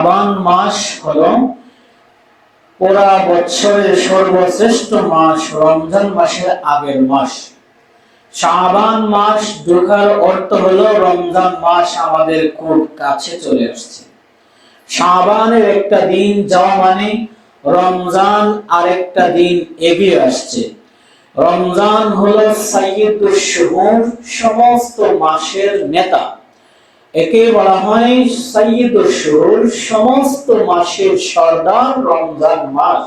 শাবান মাস হলো পুরা বছরের সর্বশ্রেষ্ঠ মাস। রমজান মাসের আগের মাস শাবান মাস ঢোকার অর্থ হলো রমজান মাস আমাদের খুব কাছে চলে আসছে। শাবানের একটা দিন যাওয়া মানে রমজান আরেকটা দিন এগিয়ে আসছে। রমজান হলো সাইয়্যিদুশ শুহুর, সমস্ত মাসের নেতা। একে বলা হয় সাইয়্যিদুশ শুহুর, সমস্ত মাসের সর্দার রমজান মাস।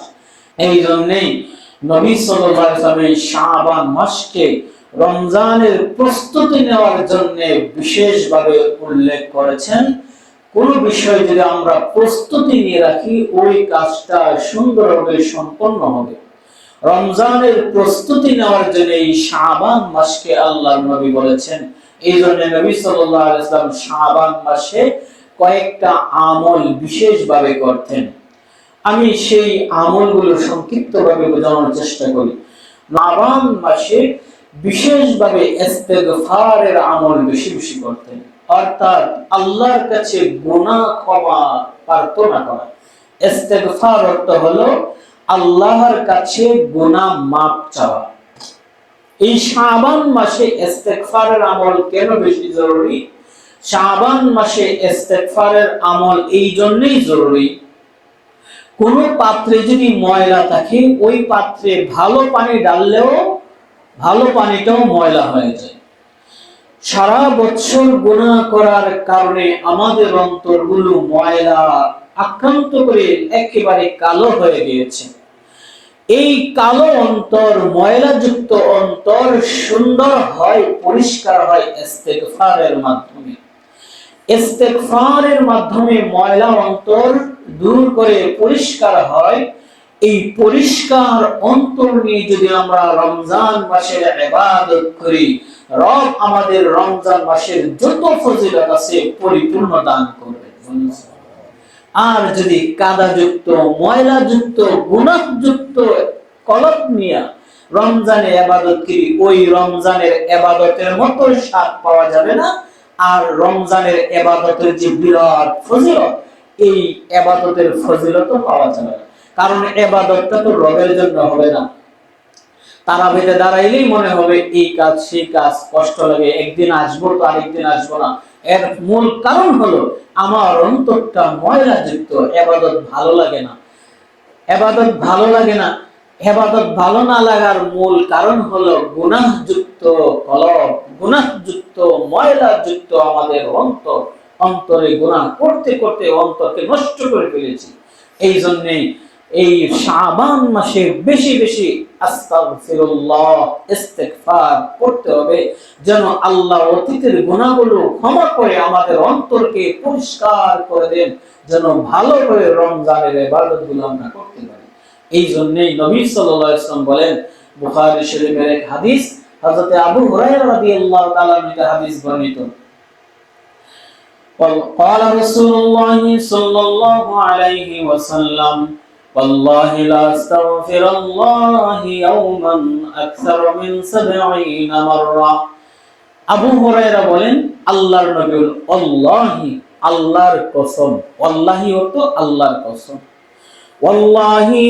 এই জন্যই নবী সাল্লাল্লাহু আলাইহি ওয়াসাল্লাম শাবান মাসকে রমজানের প্রস্তুতি নেওয়ার জন্য বিশেষভাবে উল্লেখ করেছেন। কোন বিষয় যদি আমরা প্রস্তুতি নিয়ে রাখি ওই কাজটা সুন্দরভাবে সম্পন্ন হবে। রমজানের প্রস্তুতি নেওয়ার জন্য এই শাবান মাসকে আল্লাহর নবী বলেছেন। এই জন্য নবী সাল্লাল্লাহু আলাইহি ওয়াসাল্লাম শাবান মাসে কয়েকটা আমল বিশেষভাবে করতেন। আমি সেই আমলগুলো সংক্ষিপ্তভাবে বোঝানোর চেষ্টা করি। শাবান মাসে বিশেষভাবে ইস্তেগফারের আমল বেশি বেশি করতেন, অর্থাৎ আল্লাহর কাছে গুনাহ ক্ষমা প্রার্থনা করা। ইস্তেগফার অর্থ হলো আল্লাহর কাছে গুনাহ মাফ চাওয়া। এই শাবান মাসে ইস্তেগফারের আমল কেন বেশি জরুরি? শাবান মাসে ইস্তেগফারের আমল এই জন্যই জরুরি, কোন পাত্রে যদি ময়লা থাকে ওই পাত্রে ভালো পানি ঢাললেও ভালো পানিটাও ময়লা হয়ে যায়। সারা বছর গুনাহ করার কারণে আমাদের অন্তরগুলো ময়লা আক্রান্ত করে একেবারে কালো হয়ে গিয়েছে। এই কালো অন্তর, ময়লাযুক্ত অন্তর সুন্দর হয়, পরিষ্কার হয় ইস্তেগফারের মাধ্যমে। ইস্তেগফারের মাধ্যমে ময়লা অন্তর দূর করে পরিষ্কার হয়। এই পরিষ্কার অন্তর নিয়ে যদি আমরা রমজান মাসের ইবাদত করি, রব আমাদের রমজান মাসের যত ফজিলত আছে পরিপূর্ণ দান করবে। আর যদি কাদাযুক্ত, ময়লাযুক্ত, গুনাহযুক্ত কলব নিয়ে রমজানে ইবাদত করি, ওই রমজানের ইবাদতের মতো স্বাদ পাওয়া যাবে না। আর রমজানের ইবাদতের যে বিরাট ফজিলত, এই ইবাদতের ফজিলতও পাওয়া যাবে না। কারণ ইবাদতটা তো রবের জন্য হবে না। তারাবিতে দাঁড়াইলেই মনে হবে এই কাজ সেই কাজ, কষ্ট লাগে, একদিন আসবো তো আরেকদিন আসবো না। এর মূল কারণ হলো আমার অন্তরটা ময়লাযুক্ত, ইবাদত ভালো লাগে না। ইবাদত ভালো লাগে না, ইবাদত ভালো না লাগার মূল কারণ হলো গুনাহযুক্ত কলব, গুনাহযুক্ত ময়লাযুক্ত আমাদের অন্তর। অন্তরে গুনাহ করতে করতে অন্তরকে নষ্ট করে ফেলেছি। এই জন্যই এই শাবান মাসে বেশি বেশি আস্তাগফিরুল্লাহ, ইস্তেগফার করতে হবে, যেন আল্লাহ অতীতের গুনাহগুলো ক্ষমা করে আমাদের অন্তরকে পরিষ্কার করে দেন, যেন ভালো করে রমজানের ইবাদতগুলো আমরা করতে পারি। এই জন্যই নবী সাল্লাল্লাহু আলাইহি ওয়াসাল্লাম বলেন, বুখারী শরীফের এক হাদিস, হযরত আবু হুরায়রা রাদিয়াল্লাহু তাআলা থেকে হাদিস বর্ণিত, قال رسول الله صلى الله عليه وسلم والله لا استغفر الله يوما اكثر من 70 مره। আবু হুরায়রা বলেন, আল্লাহর নবী আল্লাহি, আল্লাহর কসম, ওয়াল্লাহি অর্থ আল্লাহর কসম, ওয়াল্লাহি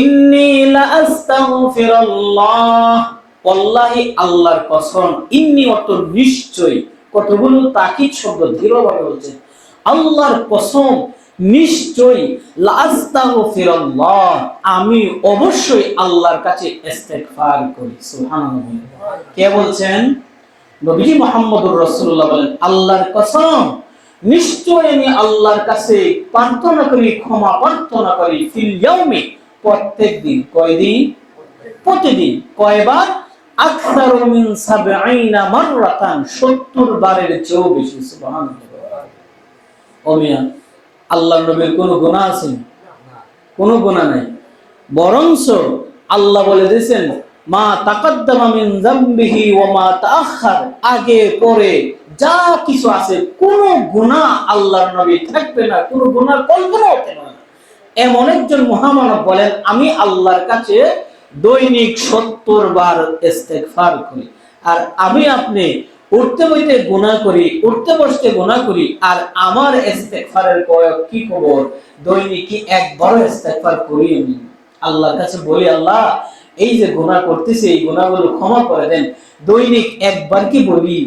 ইন্নী লা আস্তাগফিরুল্লাহ, ওয়াল্লাহি আল্লাহর কসম, ইন্নী অর্থ নিশ্চয়, কতগুলো তাকিদ শব্দ দৃঢ়ভাবে বলছে, আল্লাহর কসম নিশ্চয়ই, লা আস্তাগফিরুল্লাহ, আমি অবশ্যই আল্লাহর কাছে ইস্তেগফার করি। সুবহানাল্লাহ। কে বলছেন? নবী মুহাম্মদুর রাসূলুল্লাহ বলেন, আল্লাহর কসম নিশ্চয় আমি আল্লাহর কাছে প্রার্থনা করি, ক্ষমা প্রার্থনা করি, ফিল ইয়াউমি, প্রত্যেকদিন। কয়দিন? প্রতিদিন। কয়বার? আকসারু মিন 70 মাররাতান, 70 বারের চেয়েও বেশি। সুবহানাল্লাহ। ও মিয়া, আল্লাহর নবীর কোনো গুনাহ আছে? কোনো গুনাহ নাই। বরংস আল্লাহ বলে দিয়েছেন, মা তাকাদ্দামা মিন যামবিহি ওয়া মা তাআখার, আগে পরে যা কিছু আছে কোনো গুনাহ আল্লাহর নবী থাকবে না, কোনো গুনাহর কল্পনা হতে পারে না। এমন একজন মহামানব বলেন, আমি আল্লাহর কাছে দৈনিক 70 বার ইস্তেগফার করি। আর আমি আপনি উঠতে বইতে গুনাহ করি, উঠতে বসতে গুনাহ করি, আর আমার ইস্তেগফারের কি খবর? দৈনিক কি একবার ইস্তেগফার করি আমি? আল্লাহর কাছে বলি, আল্লাহ এই যে গুনাহ করতেছি এই গুনাহগুলো ক্ষমা করে দেন। দৈনিক একবার কি বলি?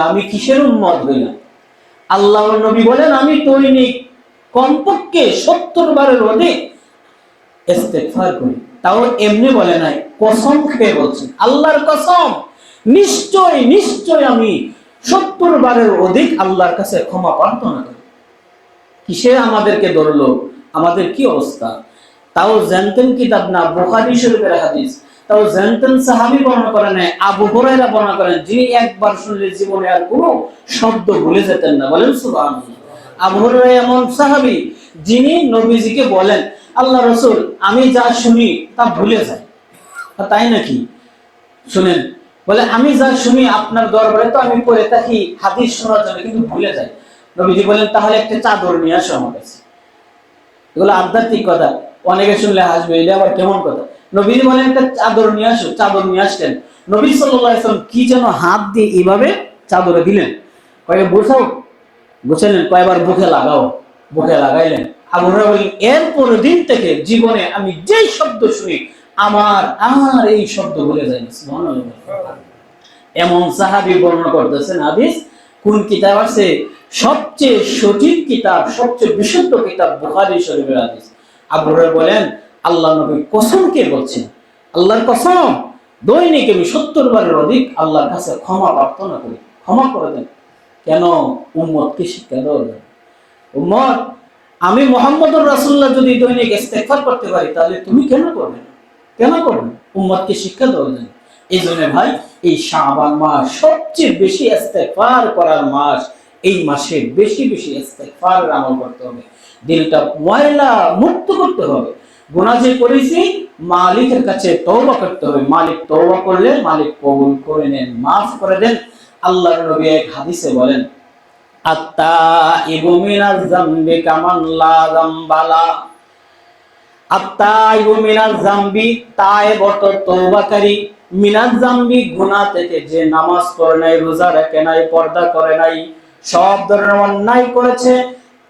আমি কিসের উম্মত হইলাম? আল্লাহর নবী বলেন, আমি দৈনিক কমপক্ষে 70 বারের অধিক ইস্তেগফার করি। তাও এমনি বলে নাই, কসম খেয়ে বলছেন, আল্লাহর কসম, নিশ্চয় নিশ্চয় আমি 70 বারের অধিক আল্লাহর কাছে ক্ষমা প্রার্থনা করি। কিসে আমাদেরকে ধরলো? আমাদের কি অবস্থা? তাও জানতেন কিতাব না, বুখারী শরীফের হাদিস। তাও জানতেন সাহাবী বর্ণনা করেন নাই, আবু হুরায়রা বর্ণনা করেন, যিনি একবার শুনলে জীবনে আর কোনো শব্দ ভুলে যেতেন না। বলেন সুবহানাল্লাহ। আবু হুরায়রা এমন সাহাবী যিনি নবীজিকে বলেন, আল্লাহ রাসূল আমি যা শুনি তা ভুলে যাই। তাই নাকি? শুনেন, বলে আমি যা শুনি আপনার দরবারে তো আমি পড়ে থাকি হাদিস শোনার জন্য, কিন্তু ভুলে যাই। নবীজি বলেন, তাহলে একটা চাদর নিয়ে আসো আমার কাছে। এগুলো আধ্যাত্মিক কথা, অনেকে শুনলে হাসবে, এটা আবার কেমন কথা? নবীজি বলেন একটা চাদর নিয়ে আসো। চাদর নিয়ে আসলেন। নবী সাল্লাল্লাহু আলাইহি ওয়াসাল্লাম কি যেন হাত দিয়ে এইভাবে চাদরে দিলেন, কয়ে বুঝাও, বুঝলেন, কয়েকবার বুকে লাগাও, বুকে লাগাইলেন। আবু হুরায়রা বলেন, এরপর দিন থেকে জীবনে আমি যেই শব্দ শুনি আমার আর এই শব্দ ভুলে যায় না। সুবহানাল্লাহ। এমন সাহাবী বর্ণনা করতেছেন হাদিস। কোন কিতাব আছে? সবচেয়ে সঠিক কিতাব, সবচেয়ে বিশুদ্ধ কিতাব বুখারী শরীফের হাদিস। আবু হুরায়রা বলেন, আল্লাহ নবী কসম কে বলছেন, আল্লাহর কসম, দৈনিক আমি 70 বারের অধিক আল্লাহর কাছে ক্ষমা প্রার্থনা করি, ক্ষমা করে দেন। কেন? উম্মতকে শিক্ষা দেওয়ার জন্য। উম্মত, আমি মুহাম্মদুর রাসূলুল্লাহ যদি দৈনিক ইস্তেগফার করতে পারি, তাহলে তুমি কেন করবে না? কেন করবে না? উম্মতকে শিক্ষা দেওয়ার জন্য। এই জন্য ভাই, এই শাবান মাস সবচেয়ে বেশি ইস্তেগফার করার মাস। এই মাসে বেশি বেশি ইস্তেগফারের আমল করতে হবে, দিলটা ময়লা মুক্ত করতে হবে। গুনাহ যে করেছি মালিকের কাছে তওবা করতে হবে। মালিক তওবা করলে মালিক কবুল করে নেন, মাফ করে দেন। আল্লাহর নবী এক হাদিসে বলেন, আত্তাইবু মিনাজ যামবি কামান লা যামবালা। আত্তাইবু মিনাজ যামবি, তায়েব অর্থ তওবাকারী, মিনাজ যামবি গুনাহ থেকে, যে নামাজ পড়ে নাই, রোজা রাখে নাই, পর্দা করে নাই, সব ধরনের অন্যায় করেছে।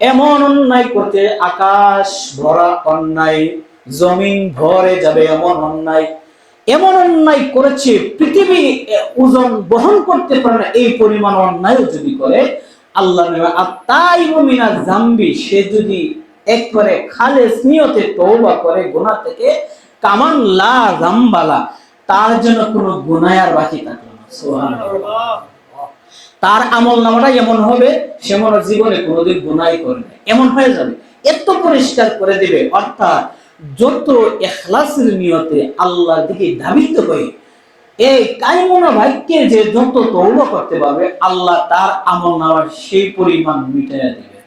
এমন অন্যায় করতে আকাশ ভরা অন্যায়, জমিন ভরে যাবে এমন অন্যায়, এমন অন্যায় করেছে পৃথিবী ওজন বহন করতে পারে না এই পরিমাণ অন্যায় যদি করে, আল্লাহ আত্তাইবু মিনাজ যামবি, সে যদি একবারে খালেস নিয়তে তওবা করে গুনাহ থেকে, কামান লা যামবালা, তার জন্য কোনো গুনাহ আর বাকি থাকলো না। সুবহানাল্লাহ। তার আমল নামাটা এমন হবে, সে মনে জীবনে কোনোদিন গুনাহ করে না, এমন হয়ে যাবে, এত পরিষ্কার করে দিবে। অর্থাৎ যত ইখলাসের নিয়তে আল্লাহর দিকে ধাবিত হয়ে এই কায়মনা ভাগ্যে যে যত তওবা করতে পারবে, আল্লাহ তার আমল নামার সেই পরিমাণ মিটাইয়া দিবে।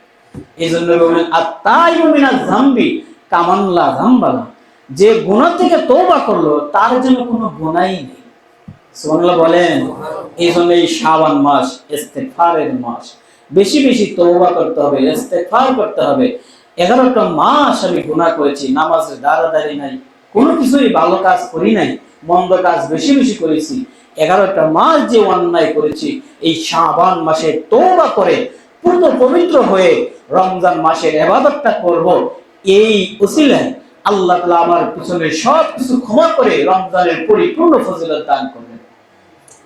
এই জন্য বলেন, আত্তাইবু মিনাজ যামবি কামান লা যামবালা, যে গুনাহ থেকে তওবা করলো তার জন্য কোনো গুনাহই নেই। সুবহানাল্লাহ বলেন। এই জন্য এই শাবান মাস ইস্তেগফারের মাস, বেশি বেশি তওবা করতে হবে, ইস্তেগফার করতে হবে। 11টা মাস আমি গুনাহ করেছি, নামাজে দাঁড়াদাঁড়ি নাই, কোনো কিছুই ভালো কাজ করি নাই, মন্দ কাজ বেশি বেশি করেছি। 11টা মাস যে অন্যায় করেছি, এই শাবান মাসে তওবা করে পূর্ণ পবিত্র হয়ে রমজান মাসের ইবাদতটা করব। এই উসিলায় আল্লাহ তাআলা আমার পিছনে সব কিছু ক্ষমা করে রমজানের পরিপূর্ণ ফজিলত দান করবেন।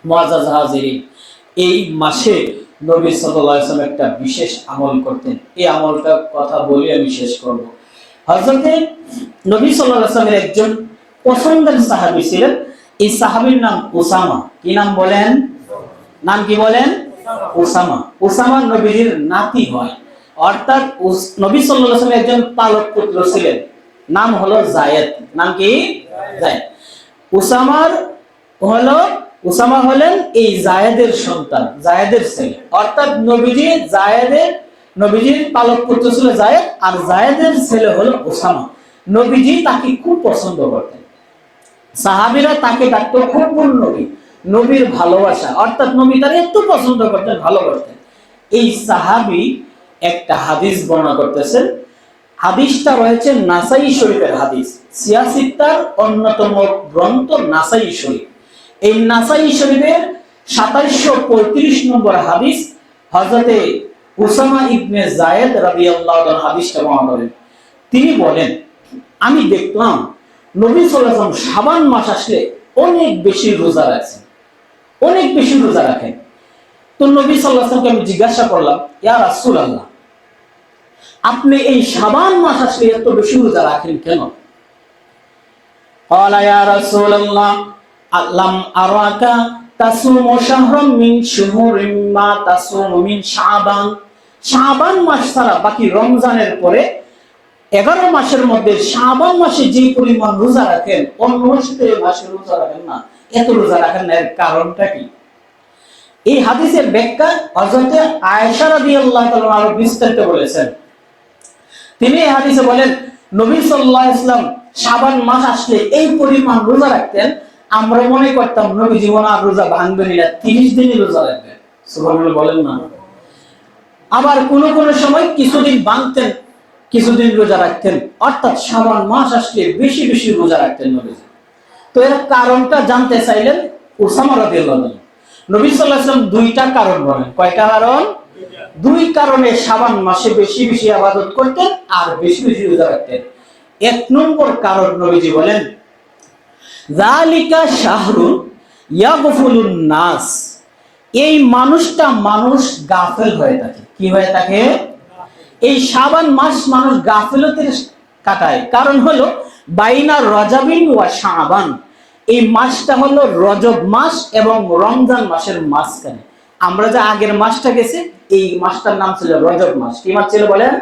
মুআজ্জাজ হাজিরিন, এই মাসে নবী সাল্লাল্লাহু আলাইহি ওয়াসাল্লাম একটা বিশেষ আমল করতেন। এই আমলটার কথা বলে আমি শেষ করব। হযরতে নবী সাল্লাল্লাহু আলাইহি ওয়াসাল্লামের একজন পছন্দের সাহাবী ছিলেন। এই সাহাবীর নাম উসামা। কি নাম বলেন? নাম কি বলেন? উসামা। উসামা নবীর নাতি হয়, অর্থাৎ নবী সাল্লাল্লাহু আলাইহি ওয়াসাল্লাম একজন পালক পুত্র ছিলেন, নাম হলো যায়েদ। নাম কি? যায়েদ। উসামা হলেন এই যায়েদের সন্তান, যায়েদের ছেলে। অর্থাৎ নবীজির পালক পুত্র ছিল যায়েদ, আর যায়েদের ছেলে হলো উসামা। নবীজি তাকে খুব পছন্দ করতেন, সাহাবীরা তাকে ডাকতো খুব নবী, নবীর ভালোবাসা, অর্থাৎ নবী তার এত পছন্দ করতেন, ভালোবাসতেন। এই সাহাবী একটা হাদিস বর্ণনা করতেছেন। হাদিসটা রয়েছে নাসাই শরীফের হাদিস, সিয়াসিত্তার অন্যতম গ্রন্থ নাসাই শরীফ। এই নাসাই শরীফের 2735 নম্বর হাদিস, হযরতে উসামা ইবনে যায়েদ রাদিয়াল্লাহু তাআলা হাদিসটা বর্ণনা করেন। তিনি বলেন, আমি দেখলাম নবী সাল্লাল্লাহু আলাইহি ওয়াসাল্লাম শাবান মাস আসলে অনেক বেশি রোজা রাখেন, অনেক বেশি রোজা রাখেন। তো নবী সাল্লাল্লাহু আলাইহি ওয়াসাল্লামকে আমি জিজ্ঞাসা করলাম, ইয়া রাসূলুল্লাহ, আপনি এই শাবান মাস আসলে এত বেশি রোজা রাখেন কেন? ক্বালা ইয়া রাসূলুল্লাহ, আল্লাম আরাকা তাসুমু শাহরাম মিন শুহুরিম মা তাসুমু মিন শাবান। শাবান মাস ছাড়া বাকি রমজানের পরে 11 মাসের মধ্যে শাবান মাসে যে পরিমাণ রোজা রাখেন, অন্য মাসে রোজা রাখেন না। এত রোজা রাখেন না, এর কারণটা কি? এই হাদিসের ব্যাখ্যা হযরতে আয়েশা রাদিয়াল্লাহু তাআলা আরো বিস্তারিত বলেছেন। তিনি এই হাদিসে বলেন, নবী সাল্লাল্লাহু আলাইহি ওয়াসাল্লাম শাবান মাস আসলে এই পরিমাণ রোজা রাখতেন, আমরা মনে করতাম নবী জীবন আর রোজা ভাঙবেন না, 30 দিনই রোজা রাখবেন। সুবহানাল্লাহ বলেন না। আবার কোন কোন সময় কিছুদিন ভাঙতেন, কিছুদিন রোজা রাখতেন, অর্থাৎ শাবান মাস আসলে বেশি বেশি রোজা রাখতেন নবী। তো এর কারণটা জানতে চাইলেন উসামা রাদিয়াল্লাহু আনহু। নবী সাল্লাল্লাহু আলাইহি ওয়াসাল্লাম দুইটা কারণ বলেন। কয়টা কারণ? দুই কারণে শাবান মাসে বেশি বেশি ইবাদত করতেন আর বেশি বেশি রোজা রাখতেন। এক নম্বর কারণ নবীজি বলেন, যালিকা শাহরুন ইয়াগফুলুন নাস। এই মানুষ গাফেল হয়ে থাকে। কি হয়ে থাকে? এই শাবান মাস মানুষ গাফিলতির কাটায়। কারণ হলো বাইনা রজবিন ওয়া শাবান, এই মাসটা হলো রজব মাস এবং রমজান মাসের মাঝখানে। আমরা যে আগের মাসটা গেছে, এই মাসটার নাম ছিল রজব মাস। কি মাস ছিল বলেন?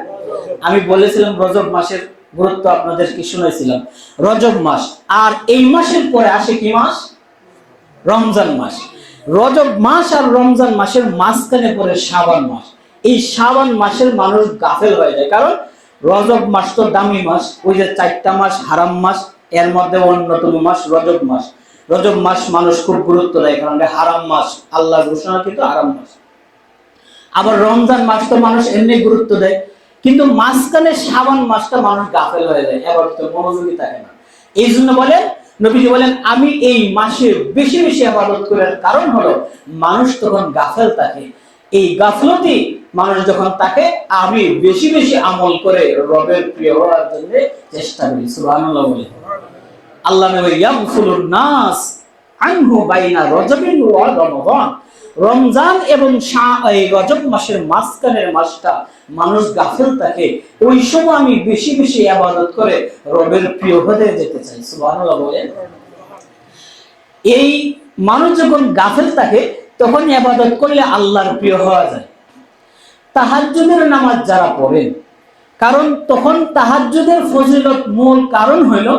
আমি বলেছিলাম রজব মাসের গুরুত্ব আপনাদের কি শুনেছিলাম, রজব মাস। আর এই মাসের পরে আসে কি মাস? রমজান মাস। রজব মাস আর রমজান মাসের মাঝখানে পরে শাবান মাস। এই শাবান মাসের মানুষ গাফেল হয়ে যায়, কারণ রজব মাস তো দামি মাস, ওই যে 4টা মাস হারাম মাস, এর মধ্যে অন্যতম মাস রজব মাস। রজব মাস মানুষ খুব গুরুত্ব দেয়, কারণ এটা হারাম মাস, আল্লাহর ঘোষণাকৃত হারাম মাস। আবার রমজান মাস তো মানুষ এমনি গুরুত্ব দেয়, কিন্তু মাঝখানে শাবান মাসটা মানুষ গাফেল হয়ে যায়, এবার তো মনোযোগী থাকে না। এই জন্য বলেন, নবীজি বলেন, আমি এই মাসে বেশি বেশি ইবাদত করার কারণ হলো মানুষ তখন গাফেল থাকে। এই গাফলতি মানুষ যখন থাকে, আমি বেশি বেশি আমল করে রবের প্রিয় হওয়ার জন্য চেষ্টা করি। সুবহানাল্লাহ বলে। আল্লাহ নবী ইয়াগফুলুন নাস আনহু বাইনা রজবিন ওয়া রমাদান। রমজান এবং রজব মাসের মাঝখানের মাসটা মানুষ গাফেল থাকে, ওই সময় আমি বেশি বেশি ইবাদত করে রবের প্রিয় হতে যেতে চাই। সুবহানাল্লাহ বলে। এই মানুষ যখন গাফেল থাকে, তখন ইবাদত করলে আল্লাহর প্রিয় হওয়া যায়। তাহাজ্জুদের নামাজ যারা পড়েন, কারণ তখন তাহাজ্জুদের ফজিলত মূল কারণ হইল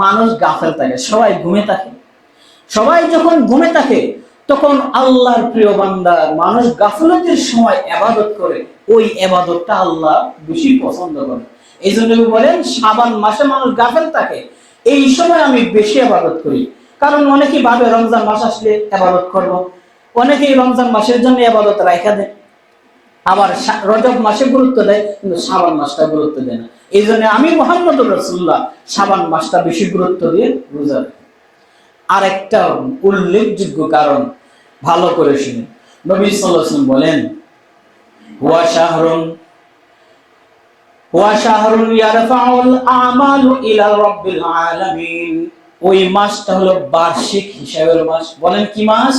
মানুষ গাফেল থাকে, সবাই ঘুমে থাকে। সবাই যখন ঘুমে থাকে, তখন আল্লাহর প্রিয় বান্দা মানুষ গাফলতির সময় ইবাদত করে, ওই ইবাদতটা আল্লাহ বেশি পছন্দ করে। এই জন্য বলেন, শাবান মাসে মানুষ গাফেল থাকে, এই সময় আমি বেশি ইবাদত করি। কারণ অনেকেই ভাবে রমজান মাস আসলে ইবাদত করব, অনেকেই রমজান মাসের জন্য ইবাদত রাখা দেয়, আবার রজব মাসে গুরুত্ব দেয়, কিন্তু শাবান মাসটা গুরুত্ব দেয় না। এই জন্য আমি মুহাম্মদুর রাসূলুল্লাহ শাবান মাসটা বেশি গুরুত্ব দিয়ে রোজা রাখি। আর একটা উল্লেখযোগ্য কারণ, ভালো করে শুনুন। নবী সাল্লাল্লাহু আলাইহি ওয়াসাল্লাম বলেন, হুয়া শাহরুন ইয়ারফাউল আমালু ইলা রাব্বিল আলামিন। ওই মাসটা হলো বার্ষিক হিসাবের মাস। বলেন কি মাস?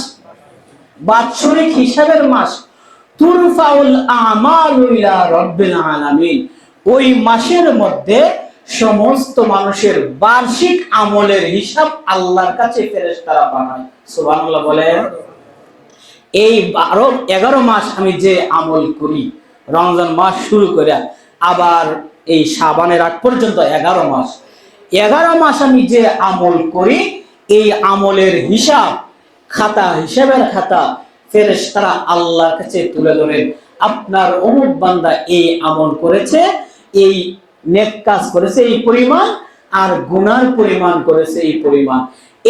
বাৎসরিক হিসাবের মাস। তুরফাউল আমালু ইলা রাব্বিল আলামিন। ওই মাসের মধ্যে সমস্ত মানুষের বার্ষিক আমলের হিসাব আল্লাহর কাছে ফেরেশতারা পাঠায়। সুবহানাল্লাহ বলেন। এই 11 মাস আমি যে আমল করি, রমজান মাস শুরু করে আবার এই শাবানের আগ পর্যন্ত 11 মাস, 11 মাস আমি যে আমল করি, এই আমলের হিসাব খাতা, হিসাবের খাতা ফেরেশতারা আল্লাহর কাছে তুলে ধরেন। আপনার অমুক বান্দা এই আমল করেছে, এই নেক কাজ করেছে এই পরিমাণ, আর গুনার পরিমাণ করেছে এই পরিমাণ।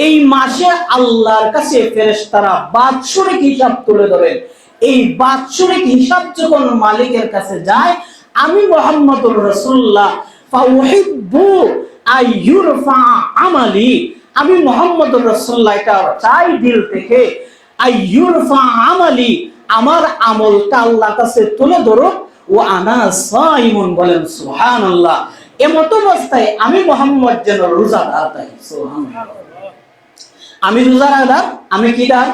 এই মাসে আল্লাহর কাছে ফেরেশতারা বাৎসরিক হিসাব তুলে ধরেন। এই বাৎসরিক হিসাব যখন মালিকের কাছে যায়, আমি মুহাম্মদুর রাসূলুল্লাহ ফাউহিব্বু আইয়ুরফা আমালি, আমি মুহাম্মদুর রাসূলুল্লাহ এটা চাই দিল থেকে, আইয়ুরফা আমালি, আমার আমলটা আল্লাহর কাছে তুলে ধরো, ও আনা সাইমুন, বলেন সুবহানাল্লাহ। এমত অবস্থায় আমি মুহাম্মদ যেন রোজাদার থাকি। সুবহানাল্লাহ। আমি রোজাদার, আমি কি দার?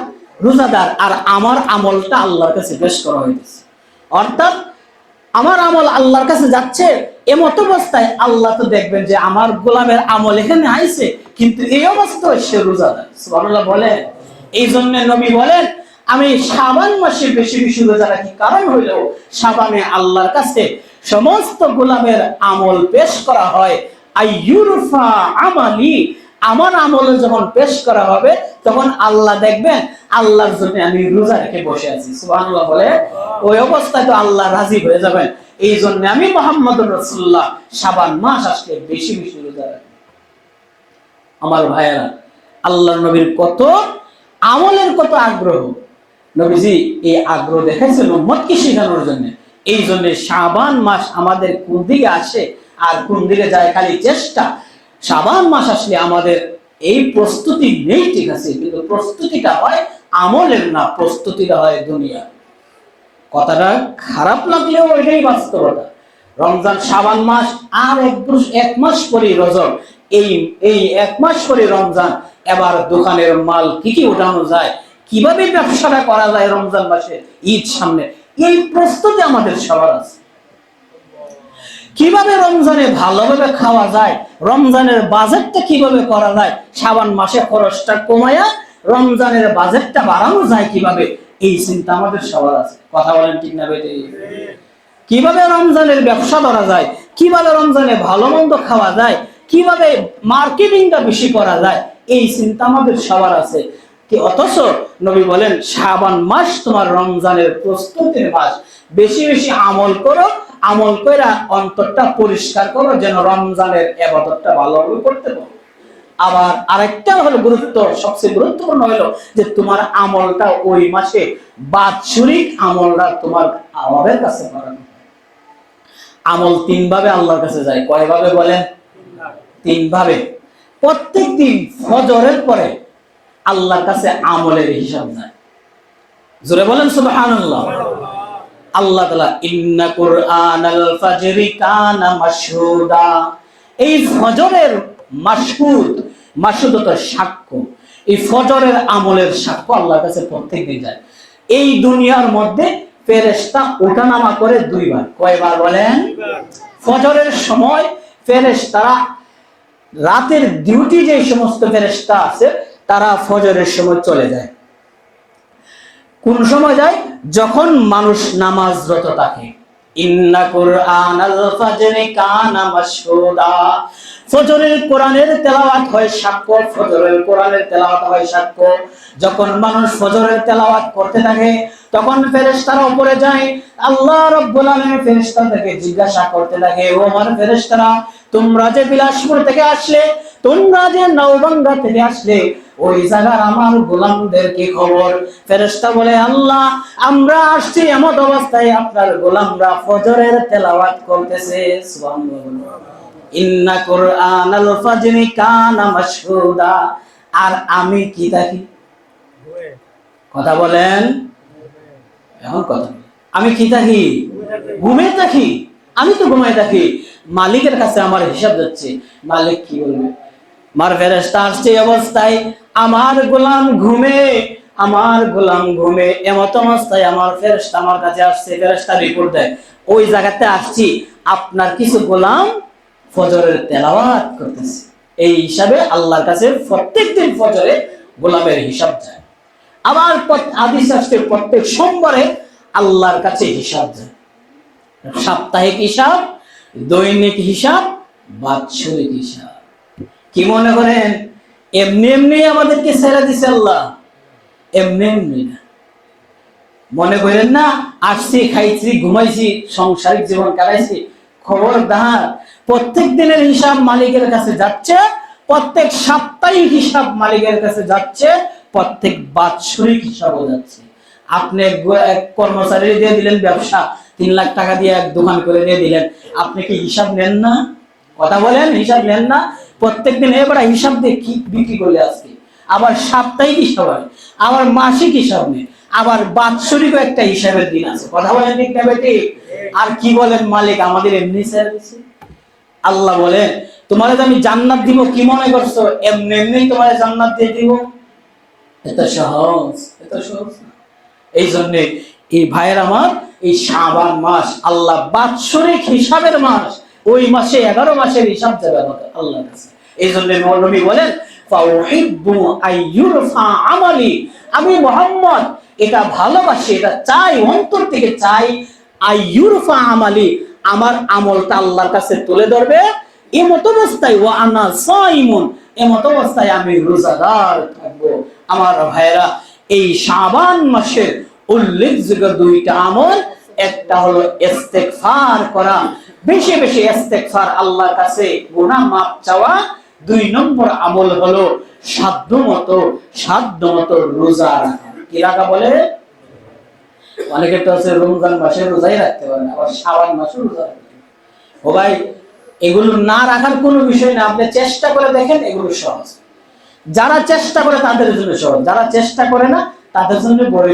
রোজাদার। আর আমার আমলটা আল্লাহর কাছে পেশ করা হয়েছে, অর্থাৎ আমার আমল আল্লাহর কাছে যাচ্ছে। এমত অবস্থায় আল্লাহ তো দেখবেন যে আমার গোলামের আমল এখানে আইছে, কিন্তু এই অবস্থায় সে রোজাদার। সুবহানাল্লাহ বলে। এই জন্য নবী বলেন, আমি শাবান মাসে বেশি বেশি রোজা রাখি, কারণ হইল শাবানে আল্লাহর কাছে সমস্ত গোলামের আমল পেশ করা হয়। আইয়ুরফা আমালি, আমার আমল যখন পেশ করা হবে তখন আল্লাহ দেখবেন আল্লাহর জন্য আমি রোজা রেখে বসে আছি। সুবহানাল্লাহ বলে। ওই অবস্থায় তো আল্লাহ রাজি হয়ে যাবেন। এই জন্য আমি মুহাম্মদুর রাসূলুল্লাহ শাবান মাস আসলে বেশি বেশি রোজা রাখি। আমার ভাইয়েরা, আল্লাহর নবীর কত আমলের কত আগ্রহ। নবীজি এই আগ্রহ দেখাইছেন উম্মতকে শেখানোর জন্য। এই জন্য শাবান মাস আমাদের কোন দিকে আসে আর কোন দিকে যায় খালি চেষ্টা। শাবান মাস আসলে আমাদের এই প্রস্তুতি নেই, ঠিক আছে, কিন্তু প্রস্তুতিটা হয় আমলের না, প্রস্তুতিটা হয় দুনিয়া। কথাটা খারাপ লাগলেও এটাই বাস্তবতা। রমজান শাবান মাস আর এক মাস পরে রজব, এই এক মাস পরে রমজান। এবার দোকানের মাল কি কি উঠানো যায়, কিভাবে ব্যবসাটা করা যায় রমজান মাসে, ঈদ সামনে, এই প্রস্তুতি আমাদের সবার আছে। কিভাবে রমজানে ভালোভাবে খাওয়া যায়, রমজানের বাজেটটা কিভাবে করা যায়, শাবান মাসে খরচটা কমায়া রমজানের বাজেটটা বাড়ানো যায় কিভাবে, এই চিন্তা আমাদের সবার আছে। কথা বলেন ঠিক না বেটে? কিভাবে রমজানের ব্যবসা করা যায়, কিভাবে রমজানে ভালো মন্দ খাওয়া যায়, কিভাবে মার্কেটিংটা বেশি করা যায়, এই চিন্তা আমাদের সবার আছে। কি অথচ নবী বলেন শাবান মাস তোমার রমজানের প্রস্তুতির মাস, বেশি বেশি আমল করো, আমল কইরা অন্তরটা পরিষ্কার করো, যেন রমজানের ইবাদতটা ভালোভাবে করতে পারো। আবার আরেকটা হলো গুরুত্ব, সবচেয়ে গুরুত্বপূর্ণ হলো যে তোমার আমলটা ওই মাসে বাৎসরিক আমলটা তোমার আল্লাহর কাছে করানো। আমল তিন ভাবে আল্লাহর কাছে যায়। কয় ভাবে বলেন? তিন ভাবে। প্রত্যেক দিন ফজরের পরে আল্লাহর কাছে আমলের হিসাব যায়। জোরে বলেন সুবহানাল্লাহ। আল্লাহ তাআলা ইন্না কুরআনাল ফাজরি কানা মাশহুদা, এই ফজরের মাশহুদ, মাশহুদ তো সাক্ষ্য, এই ফজরের আমলের সাক্ষ্য আল্লাহর কাছে প্রত্যেকদিন যায়। এই দুনিয়ার মধ্যে ফেরেশতা ওঠানামা করে দুইবার। কয়বার বলেন? ফজরের সময় ফেরেশতারা, রাতের ডিউটি যে সমস্ত ফেরেশতা আছে তারা ফজরের সময় চলে যায়। কোন সময় যায়? যখন মানুষ নামাজরত থাকে। ইন্না কুরআনাল ফাজরি কানা মাশহুদা, ফজরের কোরআনের তেলাওয়াত হয় সাক্ষ্য, ফজরের কোরআনের তেলাওয়াত হয় সাক্ষ্য। যখন মানুষ ফজরের তেলাওয়াত করতে থাকে তখন ফেরেশতারা উপরে যায়, আল্লাহ রাব্বুল আলামিন ফেরেশতাদেরকে জিজ্ঞাসা করতে থাকে, ও আমার ফেরেশতারা, তোমরা যে বিলাসপুর থেকে আসলে, তোমরা যে নওবাঙ্গা থেকে আসলে, ওই জায়গার আমার গোলামদের কি খবর? ফেরেশতা বলে, আল্লাহ আমরা আসছি এমন অবস্থায় আপনার গোলামরা ফজরের তেলাওয়াত করতেছে। সুবহানাল্লাহ। ইন্না কুরআনাল ফাজরি কানা মাশহুদা, আর আমি কি থাকি? কথা বলেন এখন কথা। আমি কি থাকি? ঘুমে থাকি। আমি তো ঘুমাই থাকি। মালিকের কাছে আমার হিসাব যাচ্ছে। মালিক কি বলবে? আমার ফেরেশতা আসছে অবস্থায়, আমার গোলাম ঘুমে, আমার গোলাম ঘুমে, এমত অবস্থায় আমার ফেরেশতা আমার কাছে আসছে। ফেরেশতা রিপোর্ট দেয়, ওই জায়গাতে আসছি আপনার কিছু গোলাম ফজরের তেলাওয়াত করতেছে। এই হিসাবে আল্লাহর কাছে প্রত্যেকদিন ফজরে গোলামের হিসাব যায়। আবার হাদিস আসছে প্রত্যেক সোমবারে আল্লাহর কাছে হিসাব যায়। সাপ্তাহিক হিসাব, দৈনিক হিসাব, বাৎসরিক হিসাব। কি মনে করেন এমনি এমনি আমাদেরকে ছেড়ে দিছে আল্লাহ? এমনি এমনি না। মনে করেন না আসছি, খাইছি, ঘুমাইছি, সংসারিক জীবন কাটাইছি। খবরদার, প্রত্যেক দিনের হিসাব মালিকের কাছে যাচ্ছে, প্রত্যেক সাপ্তাহিক হিসাব মালিকের কাছে যাচ্ছে, প্রত্যেক বাৎসরিক হিসাবও যাচ্ছে। আপনি এক কর্মচারী দিয়ে দিলেন ব্যবসা, 3 লাখ টাকা দিয়ে এক দোকান করে দিয়ে দিলেন, আপনি কি হিসাব নেন না? কথা বলেন, হিসাব নেন না? প্রত্যেকদিন এবার হিসাব দিয়ে কি বিক্রি করলে আজকে আবার সাপ্তাহিক হিসাব হয়, আবার মাসিক হিসাব নেই, আবার বাৎসরিকও একটা হিসাবের দিন আছে। কথা বলেন ঠিক না বেটি? আর কি বলেন মালিক আমাদের এমনি ছেড়ে দিছে? আল্লাহ বলেন তোমারে আমি জান্নাত দিব, কি মনে করছো এমনি এমনি তোমারে জান্নাত দিয়ে দিব? এত সহজ, এত সহজ না। এই জন্য এই ভাইয়ের আমার, এই শাবান মাস আল্লাহ বাৎসরিক হিসাবের মাস, ওই মাসে 11 মাসের হিসাব যাবে আল্লাহর কাছে। এই জন্য নবী বলেন ফাউহিব্বু আইয়ুরফা আমালি, আমি মুহাম্মদ এটা ভালোবাসি, এটা চাই, অন্তর থেকে চাই, আইয়ুরফা আমালি, আমার আমলটা আল্লাহর কাছে তুলে ধরবে এমত অবস্থায়, ওয়া আনা সাইমুন, এমত অবস্থায় আমি রোজাদার থাকবো। আমার ভাইরা, এই শাবান মাসের উল্লেখযোগ্য দুইটা আমল, একটা হলো ইস্তেগফার করা, বেশি বেশি ইস্তেগফার, আল্লাহর কাছে গুনাহ মাফ চাওয়া। 2 নম্বর আমল হলো সাধ্যমতো রোজা রাখা। কি রাখা বলে? অনেকে তো আছে রমজান মাসে রোজাই রাখতে পারে না, আবার শাবান মাসে রোজা রাখতে পারে। ও ভাই, এগুলো না রাখার কোনো বিষয় না, আপনি চেষ্টা করে দেখেন, এগুলো সহজ। যারা চেষ্টা করে তাদের জন্য সহজ, যারা চেষ্টা করে না তাদের জন্য বড়